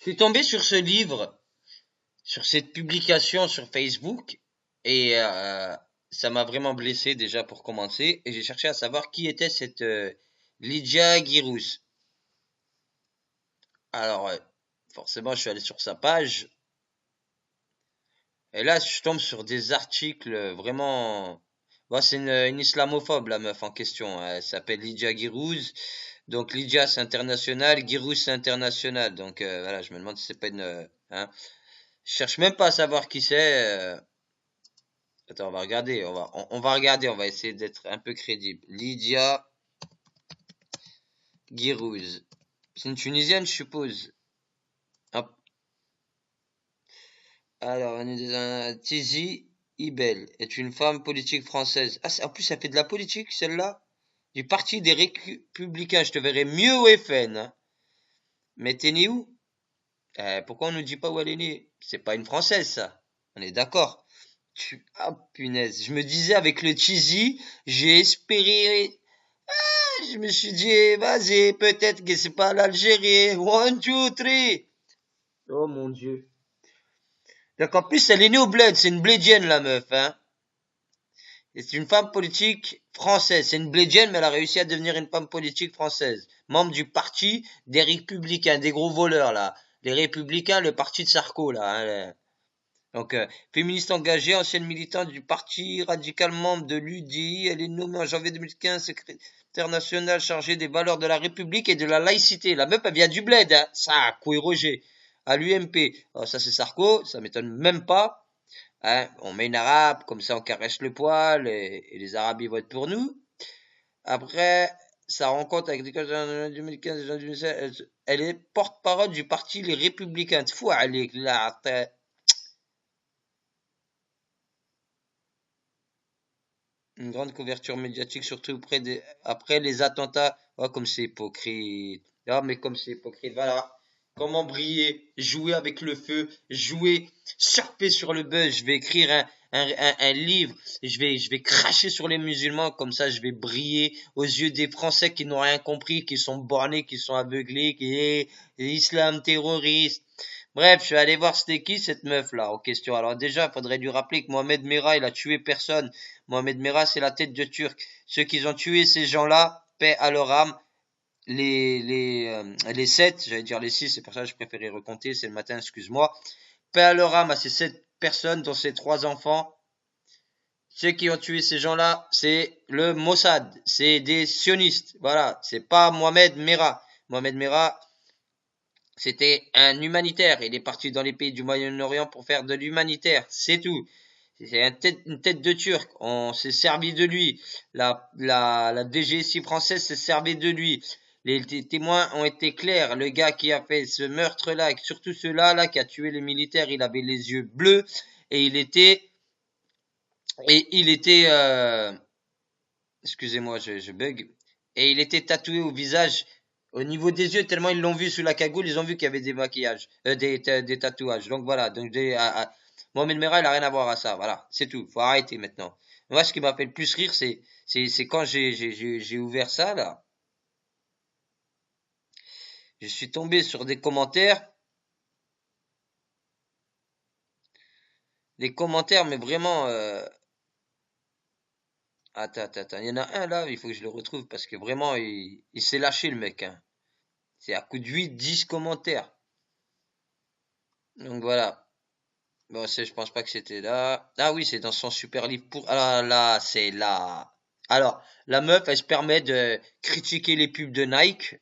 Je suis tombé sur ce livre, sur cette publication sur Facebook, et ça m'a vraiment blessé déjà pour commencer, et j'ai cherché à savoir qui était cette Lydia Girous. Alors, forcément, je suis allé sur sa page, et là, je tombe sur des articles vraiment... Bon, c'est une islamophobe, la meuf en question. Elle s'appelle Lydia Girous. Donc, Lydia, c'est international. Girous, c'est international. Donc, voilà, je me demande si c'est pas une... hein. Je cherche même pas à savoir qui c'est. Attends, on va regarder. On va regarder. On va essayer d'être un peu crédible. Lydia Girous. C'est une Tunisienne, je suppose. Hop. Alors, Tizi Ibel est une femme politique française. Ah, en plus, elle fait de la politique, celle-là. Du Parti des Républicains. Je te verrai mieux au FN. Hein. Mais t'es né où? Pourquoi on nous dit pas où elle est née? C'est pas une Française, ça. On est d'accord. Ah, punaise. Je me disais, avec le cheesy, j'ai espéré. Je me suis dit, vas-y, peut-être que c'est pas l'Algérie. One, two, three. Oh mon Dieu. Donc en plus, elle est née au bled. C'est une blédienne, la meuf, hein. Et c'est une femme politique française. C'est une blédienne, mais elle a réussi à devenir une femme politique française. Membre du parti des Républicains, des gros voleurs, là. Les Républicains, le parti de Sarko, là. Hein, donc, féministe engagée, ancienne militante du parti radical, membre de l'UDI, elle est nommée en janvier 2015 secrétaire nationale chargée des valeurs de la République et de la laïcité. La meuf, elle vient du bled, hein. Ça, Coué Roger. À l'UMP. Oh, ça, c'est Sarko, ça m'étonne même pas. Hein. On met une arabe, comme ça, on caresse le poil, et les arabes, ils votent pour nous. Après, sa rencontre avec les 2015 et 2016, elle est porte-parole du parti Les Républicains. Fou, elle est là. Une grande couverture médiatique, surtout après les attentats. Oh, comme c'est hypocrite. Ah, mais comme c'est hypocrite, voilà. Comment briller, jouer avec le feu, jouer, surfer sur le buzz. Je vais écrire un livre, je vais cracher sur les musulmans, comme ça je vais briller aux yeux des Français qui n'ont rien compris, qui sont bornés, qui sont aveuglés, qui est l'islam terroriste. Bref, je suis allé voir c'était qui cette meuf là en question. Alors déjà, il faudrait lui rappeler que Mohamed Merah, il a tué personne. Mohamed Merah, c'est la tête de Turc. Ceux qui ont tué ces gens-là, paix à leur âme. Les 7, j'allais dire les 6, c'est pour ça que je préférais recompter, c'est le matin, excuse-moi. Paix à leur âme à ces 7 personnes, dont ces 3 enfants. Ceux qui ont tué ces gens-là, c'est le Mossad, c'est des sionistes. Voilà, c'est pas Mohamed Merah. Mohamed Merah, c'était un humanitaire. Il est parti dans les pays du Moyen-Orient pour faire de l'humanitaire. C'est tout. C'est une tête de Turc. On s'est servi de lui. La DGSI française s'est servi de lui. Les témoins ont été clairs. Le gars qui a fait ce meurtre-là, et surtout celui-là, là, qui a tué les militaires, il avait les yeux bleus et il était, excusez-moi, je bug. Et il était tatoué au visage, au niveau des yeux, tellement ils l'ont vu sous la cagoule, ils ont vu qu'il y avait des maquillages, des tatouages. Donc voilà, donc Mohamed Merah, il a rien à voir à ça. Voilà, c'est tout. Faut arrêter maintenant. Moi, ce qui m'a fait le plus rire, c'est quand j'ai ouvert ça là, je suis tombé sur des commentaires, mais vraiment. Attends. Il y en a un là, il faut que je le retrouve parce que vraiment, il s'est lâché le mec. Hein. C'est à coup de 8, 10 commentaires. Donc voilà. Bon, je pense pas que c'était là. Ah oui, c'est dans son super livre pour. Ah là, c'est là. Alors, la meuf, elle se permet de critiquer les pubs de Nike.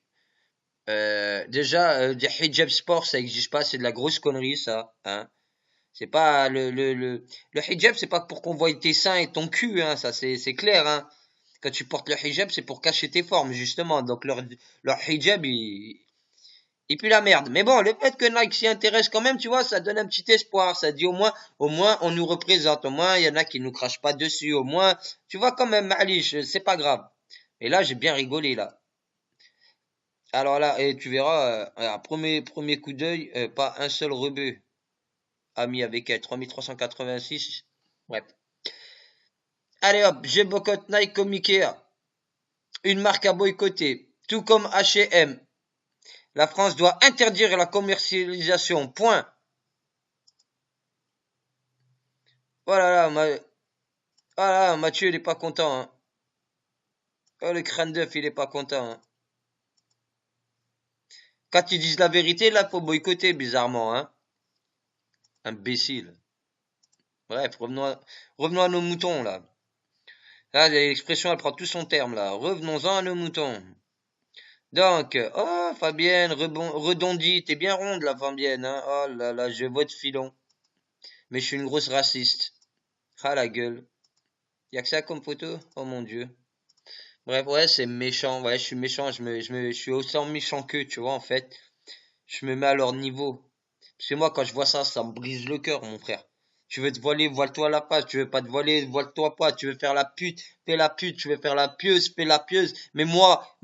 Déjà, des hijab sport, ça existe pas, c'est de la grosse connerie, ça. Hein. C'est pas le hijab, c'est pas pour qu'on voie tes seins et ton cul, hein, ça c'est clair, hein. Quand tu portes le hijab, c'est pour cacher tes formes, justement. Donc leur hijab, il pue la merde. Mais bon, le fait que Nike s'y intéresse quand même, tu vois, ça donne un petit espoir. Ça dit au moins, on nous représente. Au moins, il y en a qui nous crachent pas dessus. Au moins, tu vois, quand même, Malish, c'est pas grave. Et là, j'ai bien rigolé, là. Alors là, et tu verras, premier coup d'œil, pas un seul rebut a mis avec elle. 3386. Bref. Allez hop, je boycotte Nike comme Ikea. Une marque à boycotter. Tout comme H&M. La France doit interdire la commercialisation. Point. Voilà, voilà, Mathieu, il est pas content. Hein. Oh, le crâne d'œuf, il est pas content. Hein. Quand ils disent la vérité, là, faut boycotter, bizarrement. Hein. Imbécile. Bref, revenons à nos moutons, là. Là, l'expression, elle prend tout son terme, là. Revenons-en à nos moutons. Donc, oh, Fabienne, redondit, t'es bien ronde, la Fabienne, hein. Oh là là, je vote filon. Mais je suis une grosse raciste. Ah, la gueule. Y'a que ça comme photo? Oh mon Dieu. Bref, ouais, c'est méchant. Ouais, je suis méchant. Je suis autant méchant qu'eux, tu vois, en fait. Je me mets à leur niveau. Parce que moi, quand je vois ça, ça me brise le cœur, mon frère. Tu veux te voiler, voile-toi la face. Tu veux pas te voiler, voile-toi pas. Tu veux faire la pute, fais la pute. Tu veux faire la pieuse, fais la pieuse. Mais moi,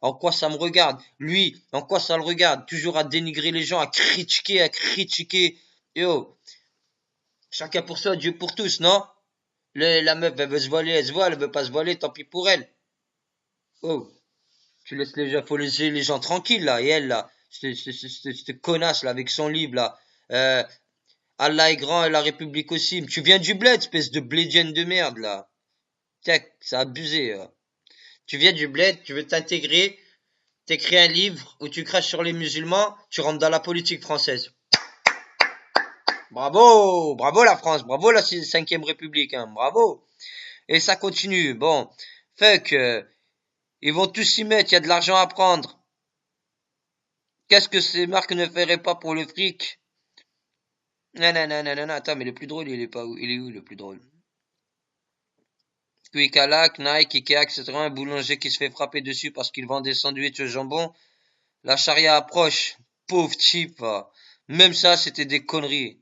en quoi ça me regarde? Lui, en quoi ça le regarde? Toujours à dénigrer les gens, à critiquer, à critiquer. Yo, chacun pour soi, Dieu pour tous, non? La meuf, elle veut se voiler, elle se voile, elle veut pas se voiler, tant pis pour elle. Oh, tu laisses les gens, faut laisser les gens tranquilles, là. Et elle, là, cette connasse, là, avec son livre, là. Euh, Allah est grand et la République aussi. Tu viens du bled, espèce de blédienne de merde, là. Tiens, c'est abusé. Tu viens du bled, tu veux t'intégrer, t'écris un livre où tu craches sur les musulmans, tu rentres dans la politique française. Bravo, bravo la France, bravo la 5e République, hein, bravo. Et ça continue. Bon, fuck, ils vont tous s'y mettre, il y a de l'argent à prendre. Qu'est-ce que ces marques ne feraient pas pour le fric? Non, non, non, non, non, attends, mais le plus drôle, il est pas où? Il est où le plus drôle? Quick Nike, Ikea, etc. Un boulanger qui se fait frapper dessus parce qu'il vend des sandwichs au jambon. La charia approche. Pauvre type, va. Même ça, c'était des conneries.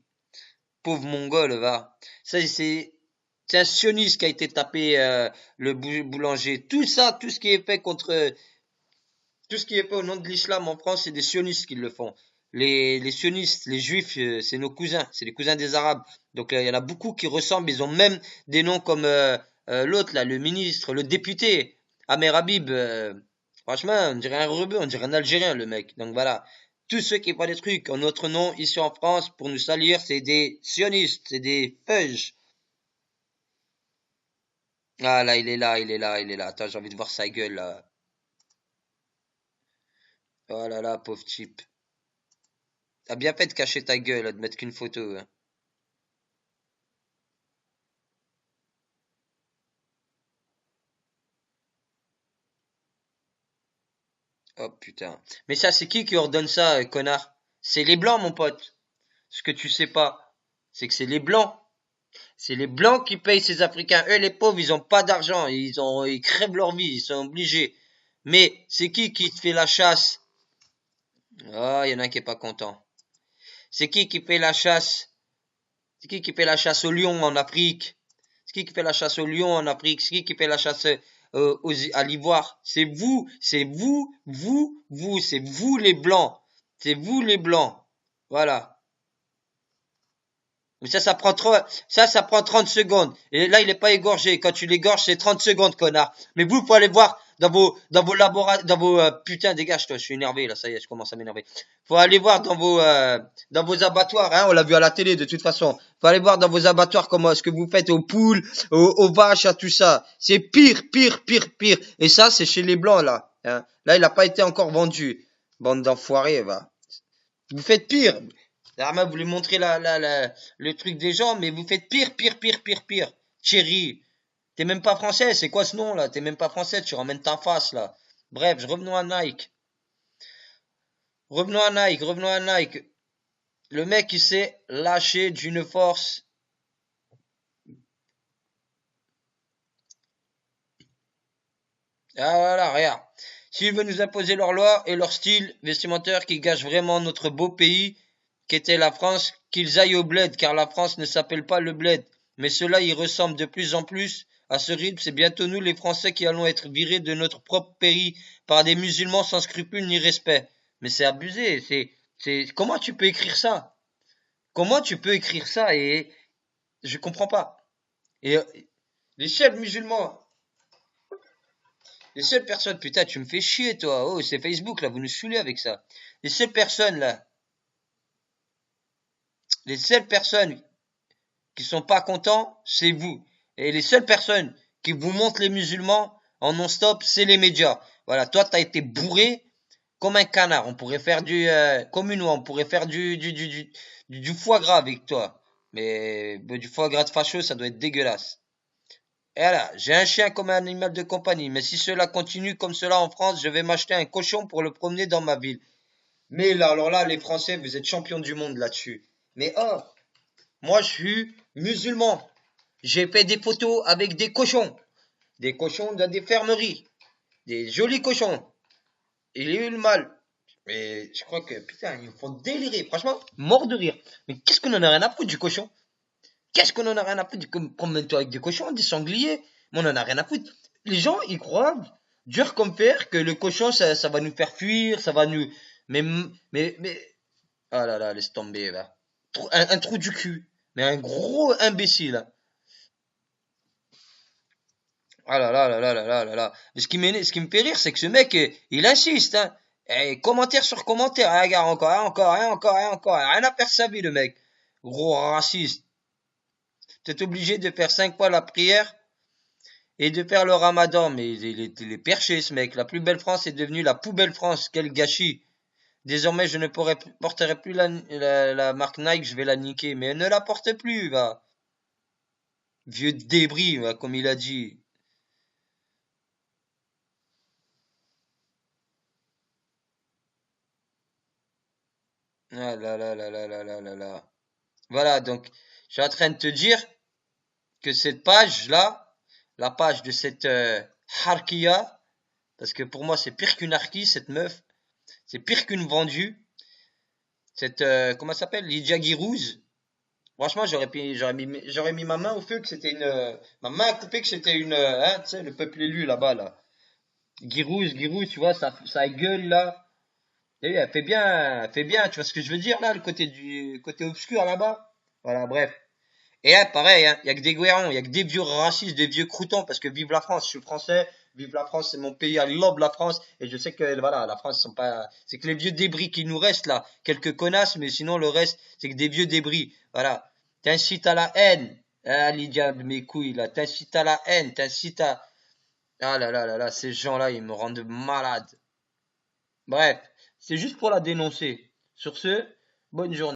Pauvre mongol, va. Ça, c'est un sioniste qui a été tapé, le boulanger. Tout ça, tout ce qui est fait contre, tout ce qui est fait au nom de l'islam en France, c'est des sionistes qui le font. Les sionistes, les juifs, c'est nos cousins, c'est les cousins des arabes. Donc il y en a beaucoup qui ressemblent, ils ont même des noms comme l'autre là, le ministre, le député, Amer Habib. Franchement, on dirait un rebeu, on dirait un Algérien le mec. Donc voilà, tous ceux qui font des trucs en notre nom ici en France pour nous salir, c'est des sionistes, c'est des feuges. Ah là, il est là, il est là, il est là. Attends, j'ai envie de voir sa gueule là. Oh là là, pauvre type. T'as bien fait de cacher ta gueule, de mettre qu'une photo. Hein. Oh putain. Mais ça, c'est qui ordonne ça, connard? C'est les blancs, mon pote. Ce que tu sais pas, c'est que c'est les blancs. C'est les blancs qui payent ces Africains. Eux, les pauvres, ils ont pas d'argent. Ils crèvent leur vie. Ils sont obligés. Mais c'est qui fait la chasse? Oh, il y en a un qui est pas content. C'est qui fait la chasse? C'est qui fait la chasse au lion en Afrique? C'est qui fait la chasse au lion en Afrique? C'est qui fait la chasse à l'ivoire? C'est vous les blancs. C'est vous les blancs. Voilà. Mais ça prend 30 secondes. Et là, il est pas égorgé. Quand tu l'égorges, c'est 30 secondes, connard. Mais vous, faut aller voir dans vos laboratoires, putain, dégage, toi, je suis énervé, là, ça y est, je commence à m'énerver. Faut aller voir dans vos abattoirs, hein, on l'a vu à la télé, de toute façon. Faut aller voir dans vos abattoirs comment ce que vous faites aux poules, aux vaches, à tout ça. C'est pire, pire, pire, pire. Et ça, c'est chez les blancs, là. Hein. Là, il a pas été encore vendu. Bande d'enfoirés, va. Vous faites pire. L'arma voulait montrer le truc des gens, mais vous faites pire, pire, pire, pire, pire. Thierry, t'es même pas français, c'est quoi ce nom là? T'es même pas français, tu ramènes ta face là. Bref, revenons à Nike. Revenons à Nike, revenons à Nike. Le mec il s'est lâché d'une force. Ah voilà, regarde. S'ils veulent nous imposer leur loi et leur style vestimentaire qui gâche vraiment notre beau pays, qu'était la France, qu'ils aillent au bled, car la France ne s'appelle pas le bled. Mais cela y ressemble de plus en plus. À ce rythme, c'est bientôt nous les Français qui allons être virés de notre propre pays par des musulmans sans scrupules ni respect. Mais c'est abusé, comment tu peux écrire ça? Comment tu peux écrire ça et je comprends pas. Et les chefs musulmans, Les seules personnes, putain, tu me fais chier, toi. Oh, c'est Facebook, là, vous nous saoulez avec ça. Les seules personnes, là, les seules personnes qui sont pas contents, c'est vous. Et les seules personnes qui vous montrent les musulmans en non-stop, c'est les médias. Voilà, toi, t'as été bourré comme un canard. On pourrait faire comme une oie, on pourrait faire du foie gras avec toi. Mais du foie gras de facho, ça doit être dégueulasse. Et voilà, j'ai un chien comme un animal de compagnie, mais si cela continue comme cela en France, je vais m'acheter un cochon pour le promener dans ma ville. Mais là, alors là, les Français, vous êtes champions du monde là-dessus. Mais oh, moi je suis musulman. J'ai fait des photos avec des cochons. Des cochons dans des fermeries. Des jolis cochons. Il y a eu le mal. Mais je crois que, putain, ils me font délirer. Franchement, mort de rire. Mais qu'est-ce qu'on en a rien à foutre du cochon? Qu'est-ce qu'on en a rien à foutre? Promène-toi avec des cochons, des sangliers. Mais on en a rien à foutre. Les gens, ils croient, dur comme fer, que le cochon, ça va nous faire fuir, ça va nous... Mais... Ah là là, laisse tomber, là. Un trou du cul. Mais un gros imbécile, hein. Ah là là là là là là là là. Mais ce qui me fait rire, c'est que ce mec, il insiste, hein. Et commentaire sur commentaire. Ah, regarde, encore. Rien à faire sa vie, le mec. Gros raciste. T'es obligé de faire 5 fois la prière et de faire le ramadan. Mais il est perché, ce mec. La plus belle France est devenue la poubelle France. Quel gâchis. Désormais, je ne porterai plus la marque Nike, je vais la niquer. Mais ne la porte plus, va. Vieux débris, va, comme il a dit. Ah là là là là là là là là. Voilà, donc, je suis en train de te dire que cette page-là, la page de cette Harkia, parce que pour moi, c'est pire qu'une Harki, cette meuf, c'est pire qu'une vendue, cette, comment elle s'appelle, Lydia Guirouz. Franchement, j'aurais mis ma main au feu que c'était ma main à couper que c'était hein, tu sais, le peuple élu là-bas, là. Guirouz, tu vois, ça gueule, là. Et elle fait bien, tu vois ce que je veux dire, là, le côté obscur, là-bas. Voilà, bref. Et là, pareil, hein, y a que des guérons, y a que des vieux racistes, des vieux croutons, parce que vive la France, je suis français, vive la France, c'est mon pays, I love la France, et je sais que, voilà, la France, sont pas, c'est que les vieux débris qui nous restent, là, quelques connasses, mais sinon, le reste, c'est que des vieux débris, voilà. T'incites à la haine, ah, Lydia de mes couilles, là, t'incites à la haine, ah là là là là, ces gens-là, ils me rendent malade. Bref, c'est juste pour la dénoncer. Sur ce, bonne journée.